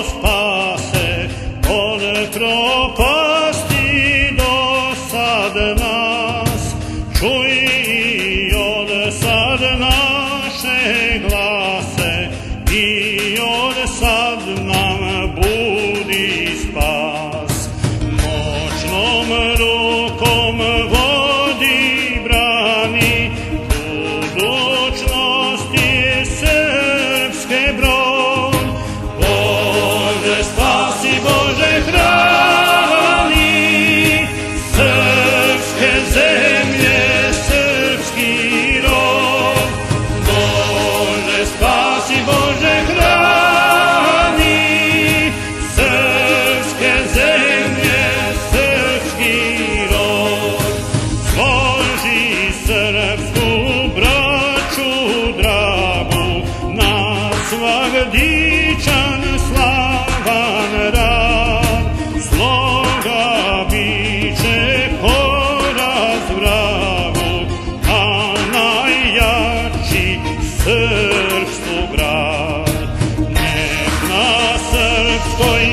spase od propasti do sad nas. Čuj i od sad naše glase i od sad nam budi spas. Moćnom rukom vodi, brani, budućnost je srpske brod. Bože spasi, Bože hrani, srpske zemlje, srpski rod. Bože spasi, Bože hrani, srpske zemlje, srpski rod. Složi srpsku braću dragu, na svak dičan slavan rad. Sloga biće poraz vragu, a najjači srpstvu grad. Nek na srpskoj